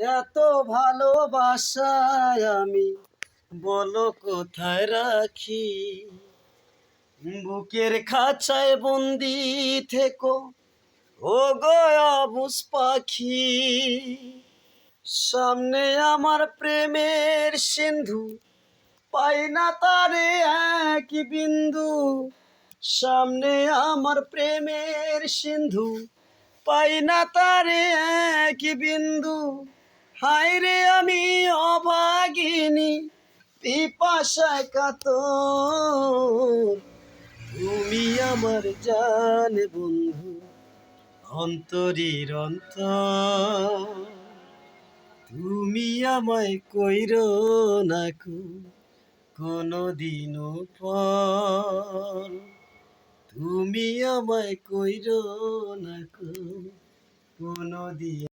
এত ভালোবাসায় আমি বলো কোথায় রাখি। বুকের খাঁচায় বন্দি থেকো ও গয়াবুস পাখি। সামনে আমার প্রেমের সিন্ধু, পাই না তারে এক বিন্দু। সামনে আমার প্রেমের সিন্ধু, পাই না তারে এক বিন্দু। হায় রে আমি অভাগিনী, পিপাসায় কাতর। তুমি আমার জান বন্ধু, অন্তরের অন্তর। তুমি আমায় কইরো না কোনদিনও পর। তুমি আমায় কইরো না কোনদিন।